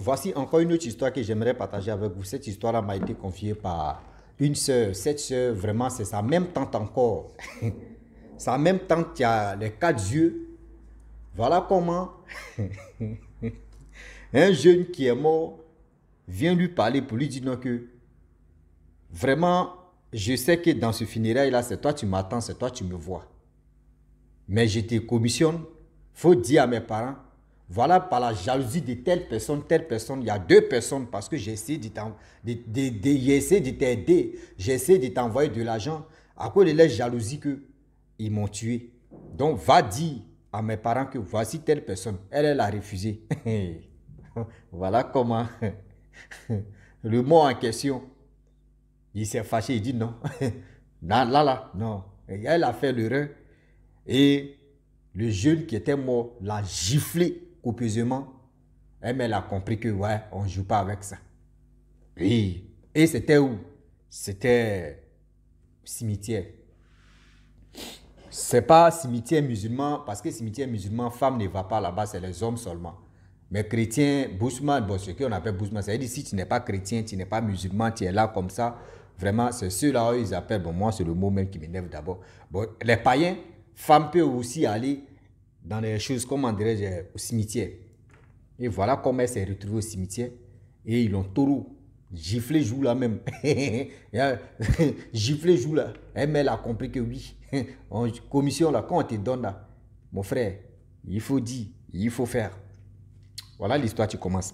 voici encore une autre histoire que j'aimerais partager avec vous. Cette histoire-là m'a été confiée par une sœur. Cette sœur, vraiment, c'est sa même tante encore. Sa même tante qui a les 4 yeux. Voilà comment un jeune qui est mort vient lui parler pour lui dire non que vraiment, je sais que dans ce funérail-là, c'est toi tu m'attends, c'est toi tu me vois. Mais je te commissionne, faut dire à mes parents, voilà par la jalousie de telle personne, il y a 2 personnes parce que j'ai essayé de t'aider, j'ai essayé de t'envoyer de l'argent à cause de la jalousie qu'ils m'ont tué. Donc va dire à mes parents que voici telle personne, elle a refusé. Voilà comment le mot en question, il s'est fâché, il dit non, non. Et elle a fait l'erreur. Et le jeune qui était mort l'a giflé copieusement. Mais elle a compris que, ouais, on ne joue pas avec ça. Oui. Et c'était où? C'était cimetière. C'est pas cimetière musulman, parce que cimetière musulman, femme ne va pas là-bas, c'est les hommes seulement. Mais chrétien, bousman, bon, ce qu'on appelle bousman, c'est-à-dire si tu n'es pas chrétien, tu n'es pas musulman, tu es là comme ça, vraiment, c'est ceux-là, ils appellent, bon, moi, c'est le mot même qui m'énerve d'abord. Bon, les païens, femmes peuvent aussi aller dans les choses, comment dirais-je, au cimetière. Et voilà comment elle s'est retrouvée au cimetière. Et ils l'ont taureau. Giflé joue là même. Giflé joue là. Elle a compris que oui. En commission là, quand on te donne là, mon frère, il faut dire, il faut faire. Voilà l'histoire qui commence.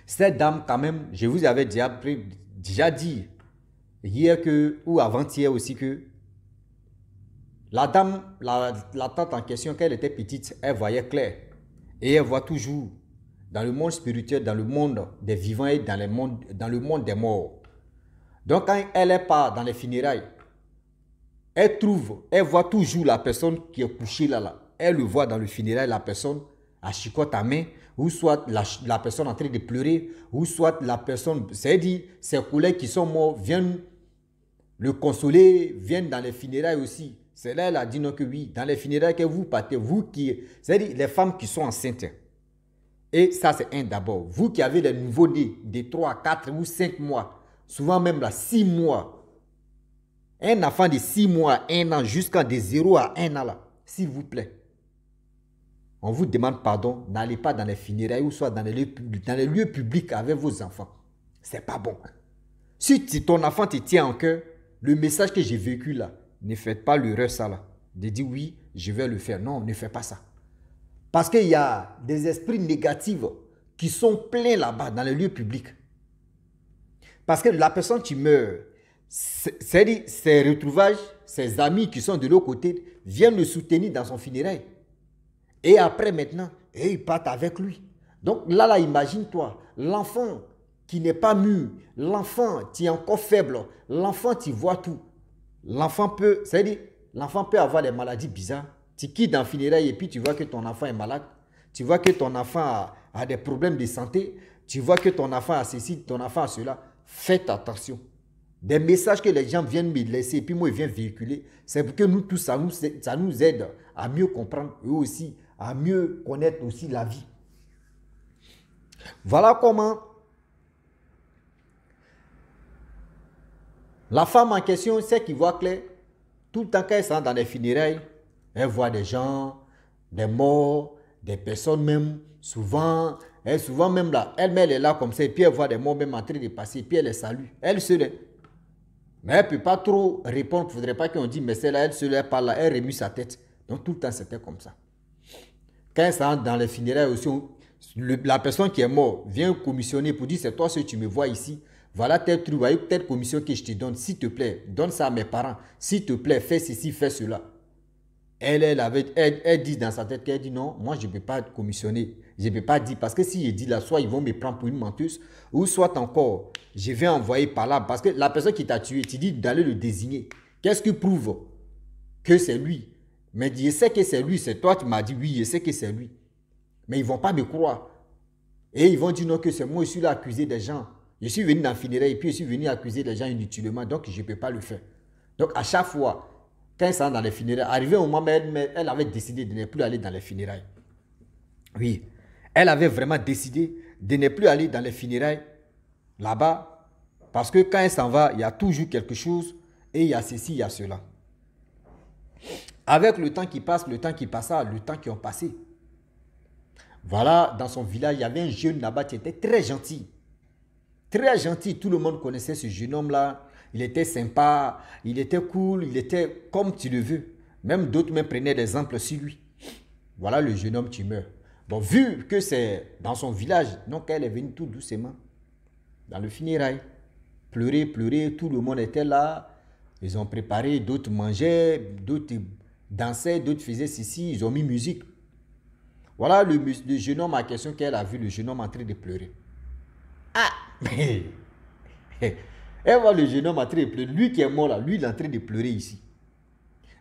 Cette dame quand même, je vous avais déjà dit hier que, ou avant-hier aussi que la dame, la tante en question, quand elle était petite, elle voyait clair. Et elle voit toujours dans le monde spirituel, dans le monde des vivants et dans le monde des morts. Donc quand elle est pas dans les funérailles, elle voit toujours la personne qui est couchée là. Elle le voit dans le funérail, la personne à chicote à main, ou soit la personne en train de pleurer, ou soit la personne, c'est-à-dire ses collègues qui sont morts viennent le consoler, viennent dans les funérailles aussi. C'est là elle a dit non que oui, dans les funérailles que vous partez, vous qui, c'est-à-dire les femmes qui sont enceintes. Et ça c'est un d'abord. Vous qui avez des nouveaux-nés de 3, 4 ou 5 mois, souvent même là 6 mois. Un enfant de 6 mois, 1 an, jusqu'à de 0 à 1 an là, s'il vous plaît. On vous demande pardon, n'allez pas dans les funérailles ou soit dans les lieux publics avec vos enfants. C'est pas bon. Si ton enfant te tient en cœur, le message que j'ai vécu là, ne faites pas l'erreur ça là. De dire oui, je vais le faire. Non, ne faites pas ça. Parce qu'il y a des esprits négatifs qui sont pleins là-bas dans les lieux publics. Parce que la personne qui meurt, c'est-à-dire ses retrouvages, ses amis qui sont de l'autre côté, viennent le soutenir dans son funérail. Et après maintenant, ils partent avec lui. Donc là, imagine-toi, l'enfant qui n'est pas mûr, l'enfant qui est encore faible, l'enfant qui voit tout. L'enfant peut, c'est-à-dire, l'enfant peut avoir des maladies bizarres. Tu quittes dans le funérail et puis tu vois que ton enfant est malade. Tu vois que ton enfant a des problèmes de santé. Tu vois que ton enfant a ceci, ton enfant a cela. Faites attention. Des messages que les gens viennent me laisser et puis moi ils viennent véhiculer, c'est pour que nous tous, ça nous aide à mieux comprendre eux aussi, à mieux connaître aussi la vie. Voilà comment la femme en question, c'est qui voit clair, tout le temps qu'elle s'en dans les funérailles, elle voit des gens, des morts, des personnes même, souvent même là, elle est là comme ça, et puis elle voit des morts même en train de passer, et puis elle les salue. Elle se l'est. Mais elle ne peut pas trop répondre, il ne faudrait pas qu'on dise, mais celle-là, elle se lève par là, elle remue sa tête. Donc tout le temps, c'était comme ça. Quand elle s'en dans les funérailles aussi, la personne qui est morte vient commissionner pour dire, c'est toi ce que tu me vois ici. Voilà tel truc, voyez, telle commission que je te donne, s'il te plaît, donne ça à mes parents. S'il te plaît, fais ceci, fais cela. Elle dit dans sa tête qu'elle dit non, moi je ne peux pas être commissionner. Je ne peux pas dire, parce que si je dis là, soit ils vont me prendre pour une menteuse, ou soit encore, je vais envoyer par là, parce que la personne qui t'a tué, tu dis d'aller le désigner. Qu'est-ce qui prouve que c'est lui? Mais je sais que c'est lui, c'est toi qui m'as dit oui, je sais que c'est lui. Mais ils ne vont pas me croire. Et ils vont dire non, que c'est moi, je suis là accuser des gens. Je suis venu dans le funérail et puis je suis venu accuser des gens inutilement, donc je ne peux pas le faire. Donc à chaque fois, quand elle s'en dans les funérailles, arrivé au moment où elle avait décidé de ne plus aller dans les funérailles. Oui, elle avait vraiment décidé de ne plus aller dans les funérailles là-bas. Parce que quand elle s'en va, il y a toujours quelque chose et il y a ceci, il y a cela. Avec le temps qui passe, le temps qui passa, le temps qui ont passé. Voilà, dans son village, il y avait un jeune là-bas qui était très gentil. Très gentil, tout le monde connaissait ce jeune homme-là. Il était sympa, il était cool, il était comme tu le veux. Même d'autres me prenaient des exemples sur lui. Voilà le jeune homme qui meurt. Bon, vu que c'est dans son village, donc elle est venue tout doucement dans le funérail. Pleurer, pleurer, tout le monde était là. Ils ont préparé, d'autres mangeaient, d'autres dansaient, d'autres faisaient ceci, ils ont mis musique. Voilà le jeune homme à question qu'elle a vu, le jeune homme en train de pleurer. Ah, mais elle voit le jeune homme en train de pleurer. Lui qui est mort là, lui il est en train de pleurer ici.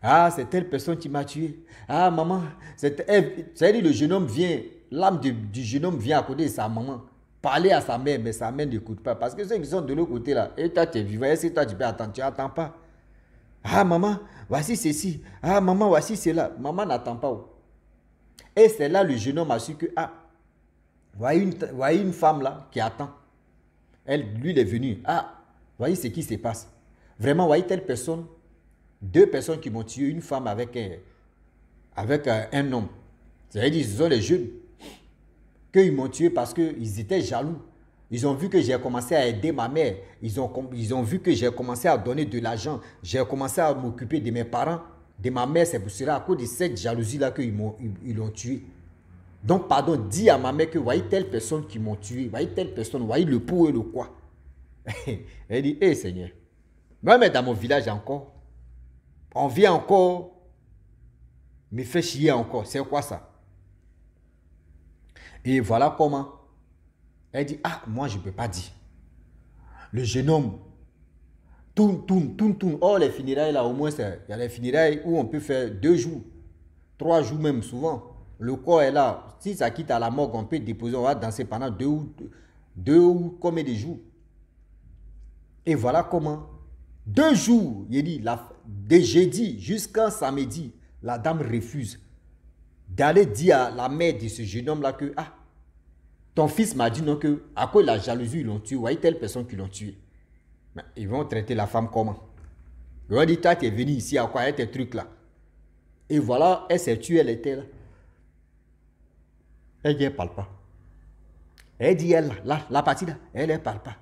Ah, c'est telle personne qui m'a tué. Ah, maman, c'est-à-dire le jeune homme vient, l'âme du jeune homme vient à côté de sa maman, parler à sa mère, mais sa mère n'écoute pas. Parce que ceux qui sont de l'autre côté là, et toi tu es vivant, et si toi tu peux attendre, tu n'attends pas. Ah, maman, voici ceci. Ah, maman, voici cela. Maman n'attend pas. Et c'est là le jeune homme a su que, ah, voyez une femme là qui attend. Elle, lui, il est venu. Ah, voyez ce qui se passe. Vraiment, voyez telle personne, deux personnes qui m'ont tué, une femme avec un homme. C'est-à-dire, ce sont les jeunes qu'ils m'ont tué parce qu'ils étaient jaloux. Ils ont vu que j'ai commencé à aider ma mère. Ils ont vu que j'ai commencé à donner de l'argent. J'ai commencé à m'occuper de mes parents, de ma mère. C'est pour cela, à cause de cette jalousie-là qu'ils l'ont tué. Donc, pardon, dis à ma mère que voyez telle personne qui m'ont tué. Voyez telle personne, voyez le pour et le quoi. Elle dit, hé Seigneur, même dans mon village encore, on vient encore me faire chier encore. C'est quoi ça? Et voilà comment. Elle dit, ah, moi je ne peux pas dire. Le jeune homme tourne. Oh, les funérailles là, au moins, il y a les funérailles où on peut faire 2 jours, 3 jours même souvent. Le corps est là. Si ça quitte à la morgue, on peut déposer, on va danser pendant 2 ou combien de jours. Et voilà comment. 2 jours, il dit, de jeudi jusqu'à samedi, la dame refuse d'aller dire à la mère de ce jeune homme là que, ah, ton fils m'a dit non que, à cause de la jalousie, ils l'ont tué. Vous voyez telle personne qui l'ont tué. Mais ils vont traiter la femme comment? Ils vont dire, toi, tu es venu ici à quoi? Avec tes trucs là. Et voilà, elle s'est tuée, elle était là. Elle dit, elle ne parle pas. Elle dit, elle, là, la partie là, elle ne parle pas.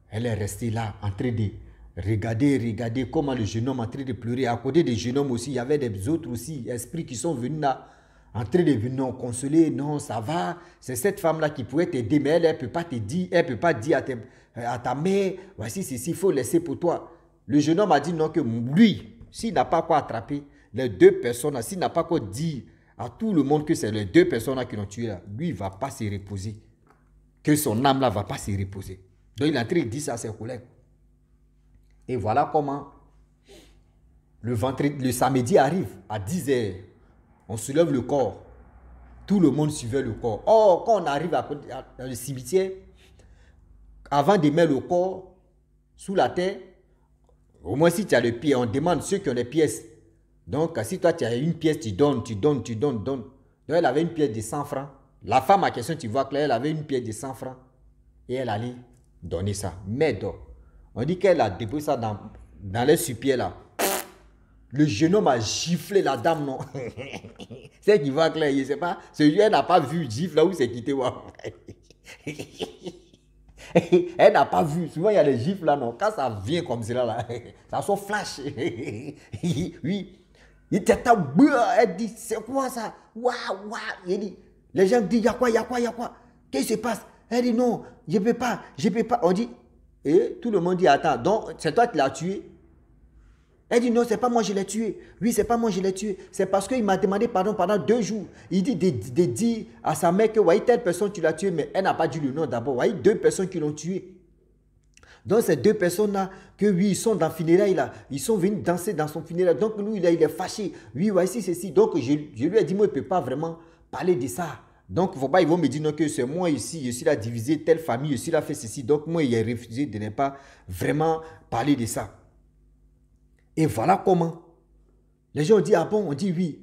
Elle est restée là, en train de regarder comment le jeune homme est en train de pleurer. À côté des jeunes hommes aussi, il y avait des autres aussi, esprits qui sont venus là, en train de venir consoler. Non, ça va. C'est cette femme-là qui pourrait t'aider, mais elle ne peut pas te dire, elle ne peut pas dire à ta mère, voici ceci, il faut laisser pour toi. Le jeune homme a dit non, que lui, s'il n'a pas quoi attraper, les 2 personnes, s'il n'a pas quoi dire à tout le monde que c'est les 2 personnes qui l'ont tué, là, lui, il ne va pas se reposer. Que son âme là ne va pas se reposer. Donc il est en train de dire ça à ses collègues. Et voilà comment le samedi arrive à 10h. On soulève le corps. Tout le monde suivait le corps. Or, quand on arrive dans le cimetière, avant de mettre le corps sous la terre, au moins si tu as le pied, on demande ceux qui ont les pièces. Donc, si toi tu as une pièce, tu donnes. Donc, elle avait une pièce de 100 francs. La femme à question, tu vois que là, elle avait une pièce de 100 francs. Et elle allait donner ça. Mais on dit qu'elle a déposé ça dans les sous-pieds là. Le jeune homme a giflé la dame, non? C'est qui voit clair, je ne sais pas. Elle n'a pas vu gifle là où c'est quitté. Elle n'a pas vu. Souvent, il y a des gifles là, non? Quand ça vient comme cela, là, ça sort flash. Oui. Il était elle dit, c'est quoi ça? Waouh. Il dit, les gens disent, il y a quoi? Qu'est-ce qui se passe? Elle dit, non, je ne peux pas. On dit, et tout le monde dit, attends, donc c'est toi qui l'as tué? Elle dit, non, c'est pas moi je l'ai tué. Oui, c'est pas moi je l'ai tué. C'est parce qu'il m'a demandé pardon pendant 2 jours. Il dit de dire à sa mère que, voyez, telle personne tu l'as tué, mais elle n'a pas dit le nom d'abord. Voyez, 2 personnes qui l'ont tué. Donc, ces 2 personnes-là, que oui, ils sont dans le funérail là. Ils sont venus danser dans son funérail. Donc, lui, il est fâché. Oui, voici ceci. Donc, je lui ai dit, moi, il ne peut pas vraiment parler de ça. Donc, faut pas, ils vont me dire non, que c'est moi ici, je suis là divisé, telle famille, je suis là fait ceci. Donc, moi, il a refusé de ne pas vraiment parler de ça. Et voilà comment. Les gens ont dit, ah bon, on dit oui.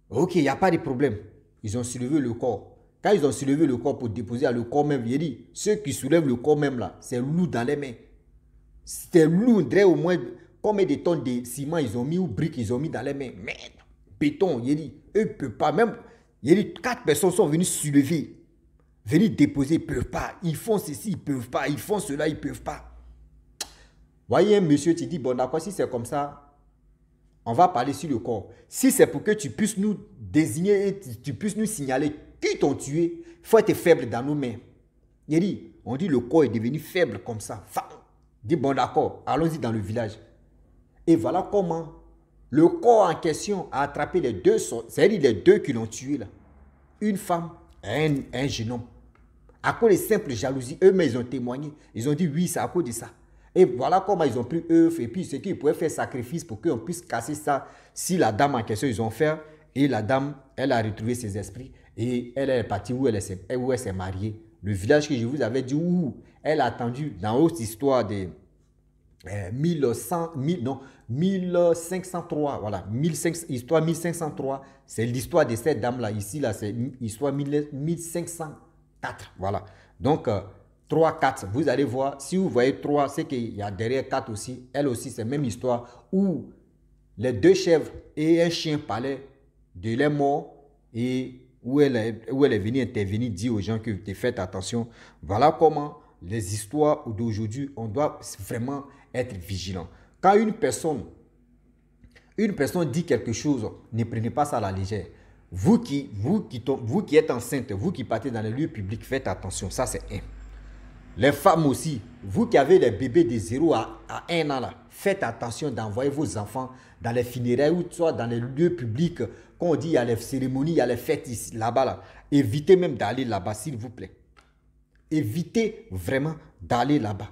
Ok, il n'y a pas de problème. Ils ont soulevé le corps. Quand ils ont soulevé le corps pour déposer à le corps même, il dit, ceux qui soulèvent le corps même là, c'est lourd dans les mains. C'est lourd, au moins, combien de tonnes de ciment ils ont mis ou briques ils ont mis dans les mains. Mais, béton, il dit, eux ne peuvent pas. Même, il dit, 4 personnes sont venues soulever, venir déposer, ils ne peuvent pas. Ils font ceci, ils ne peuvent pas. Ils font cela, ils ne peuvent pas. Voyez, monsieur, tu dis, bon, d'accord, si c'est comme ça, on va parler sur le corps. Si c'est pour que tu puisses nous désigner et tu puisses nous signaler qui t'ont tué, il faut être faible dans nos mains. Il dit, on dit le corps est devenu faible comme ça. Il dit, bon d'accord, allons-y dans le village. Et voilà comment le corps en question a attrapé les deux, c'est-à-dire les deux qui l'ont tué là. Une femme et un jeune homme. À cause de simple jalousie, eux-mêmes ils ont témoigné. Ils ont dit oui, c'est à cause de ça. Et voilà comment ils ont pris œuf et puis ce qu'ils pouvaient faire sacrifice pour qu'on puisse casser ça. Si la dame en question, ils ont fait. Et la dame, elle a retrouvé ses esprits. Et elle est partie où elle s'est mariée. Le village que je vous avais dit où elle a attendu dans l'autre histoire de 1503. Voilà, histoire 1503. C'est l'histoire de cette dame-là. Ici, là, c'est histoire 1504. Voilà. Donc, 3, 4, vous allez voir, si vous voyez 3, c'est qu'il y a derrière 4 aussi. Elle aussi, c'est la même histoire où les 2 chèvres et un chien parlaient de leur mort et où elle est venue intervenir, dire aux gens que faites attention. Voilà comment les histoires d'aujourd'hui, on doit vraiment être vigilant. Quand une personne dit quelque chose, ne prenez pas ça à la légère. Vous qui êtes enceinte, vous qui partez dans les lieux publics, faites attention. Ça, c'est un. Les femmes aussi, vous qui avez les bébés de 0 à 1 an, là, faites attention d'envoyer vos enfants dans les funérailles ou soit dans les lieux publics. Quand on dit il y a les cérémonies, il y a les fêtes ici, là-bas. Là. Évitez même d'aller là-bas, s'il vous plaît. Évitez vraiment d'aller là-bas.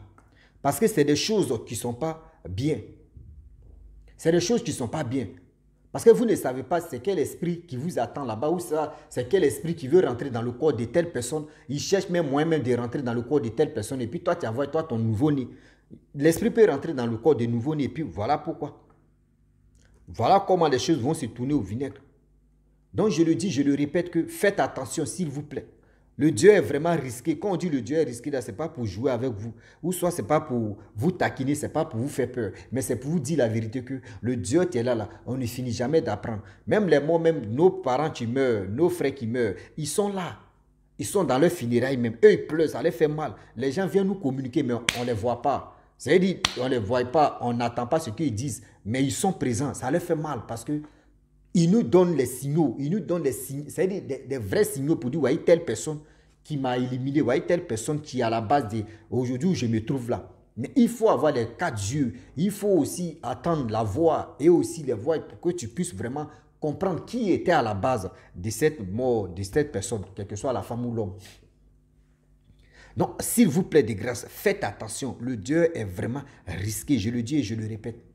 Parce que c'est des choses qui ne sont pas bien. C'est des choses qui ne sont pas bien. Parce que vous ne savez pas c'est quel esprit qui vous attend là-bas ou c'est quel esprit qui veut rentrer dans le corps de telle personne. Il cherche même moyen de rentrer dans le corps de telle personne. Et puis toi, tu envoies ton nouveau-né. L'esprit peut rentrer dans le corps de nouveau-né. Et puis voilà pourquoi. Voilà comment les choses vont se tourner au vinaigre. Donc je le dis, je le répète que faites attention s'il vous plaît. Le Dieu est vraiment risqué. Quand on dit le Dieu est risqué, ce n'est pas pour jouer avec vous. Ou soit ce n'est pas pour vous taquiner, ce n'est pas pour vous faire peur. Mais c'est pour vous dire la vérité que le Dieu qui est là, on ne finit jamais d'apprendre. Même les morts, même nos parents qui meurent, nos frères qui meurent, ils sont là. Ils sont dans leur funérailles même. Eux, ils pleurent, ça les fait mal. Les gens viennent nous communiquer, mais on ne les voit pas. C'est-à-dire, on ne les voit pas, on n'attend pas ce qu'ils disent. Mais ils sont présents, ça les fait mal parce que ils nous donnent les signaux, ils nous donnent c'est-à-dire des vrais signaux pour dire, voyez telle personne qui m'a éliminé, voyez telle personne qui est à la base de aujourd'hui où je me trouve là. Mais il faut avoir les 4 yeux, il faut aussi attendre la voix et aussi les voix pour que tu puisses vraiment comprendre qui était à la base de cette mort, de cette personne, quelle que soit la femme ou l'homme. Donc, s'il vous plaît, de grâce, faites attention, le Dieu est vraiment risqué, je le dis et je le répète.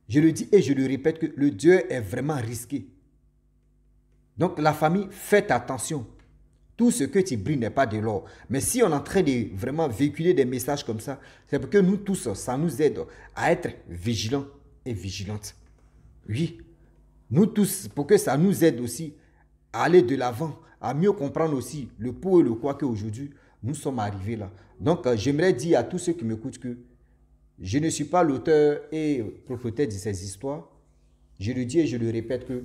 Je le dis et je le répète que le Dieu est vraiment risqué. Donc la famille, faites attention. Tout ce que tu brilles n'est pas de l'or. Mais si on est en train de vraiment véhiculer des messages comme ça, c'est parce que nous tous, ça nous aide à être vigilants et vigilantes. Oui, nous tous, pour que ça nous aide aussi à aller de l'avant, à mieux comprendre aussi le pour et le quoi qu'aujourd'hui, nous sommes arrivés là. Donc j'aimerais dire à tous ceux qui m'écoutent que je ne suis pas l'auteur et propriétaire de ces histoires. Je le dis et je le répète que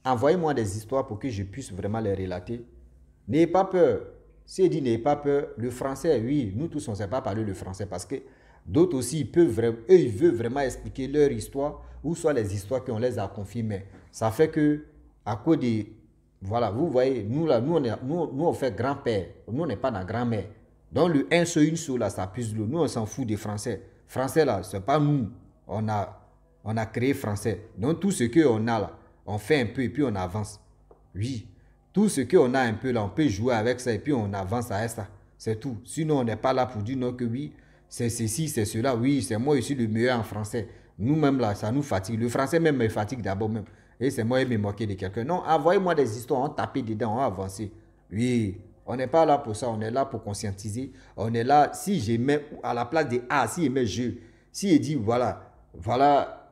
envoyez-moi des histoires pour que je puisse vraiment les relater. N'ayez pas peur. Si il dit n'ayez pas peur, le français, oui, nous tous on ne sait pas parler le français parce que d'autres aussi, ils veulent vraiment expliquer leur histoire ou soit les histoires qu'on les a confiées. Mais ça fait que, à cause de, voilà, vous voyez, nous là, nous on fait grand-père, nous on n'est pas dans grand-mère. Donc le un seul, une seule là, ça puise l'eau. Nous on s'en fout des français. Français là, c'est pas nous. On a créé français. Donc tout ce qu'on a là, on fait un peu et puis on avance. Oui. Tout ce qu'on a un peu là, on peut jouer avec ça et puis on avance à ça. C'est tout. Sinon, on n'est pas là pour dire non que oui, c'est ceci, c'est cela. Oui, c'est moi, je suis le meilleur en français. Nous-mêmes là, ça nous fatigue. Le français même me fatigue d'abord même. Et c'est moi qui me moquer de quelqu'un. Non, envoyez-moi des histoires, on tape dedans, on avance. Oui, on n'est pas là pour ça. On est là pour conscientiser. On est là, si je mets à la place de A, si je mets je, si il dit voilà,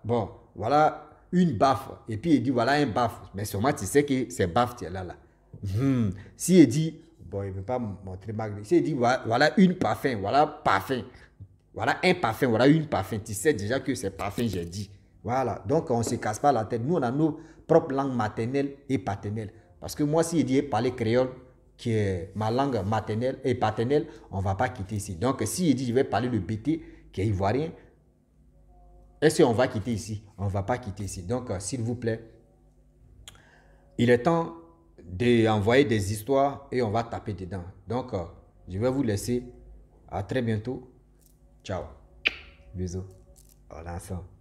bon, voilà une baffe. Et puis il dit voilà un baffe. Mais sûrement tu sais que c'est baffe, tu es là. Si il dit, bon, il ne veut pas montrer Magdé. Si il dit, voilà une parfum, voilà parfum. Voilà un parfum, voilà une parfum. Tu sais déjà que c'est parfum, j'ai dit. Voilà. Donc, on ne se casse pas la tête. Nous, on a nos propres langues maternelles et paternelles. Parce que moi, si il dit parler créole, qui est ma langue maternelle et paternelle, on ne va pas quitter ici. Donc, si il dit, je vais parler le BT, qui est ivoirien, est-ce qu'on va quitter ici? On ne va pas quitter ici. Donc, s'il vous plaît, il est temps d'envoyer des histoires et on va taper dedans. Donc, je vais vous laisser. À très bientôt. Ciao. Bisous. On ensemble.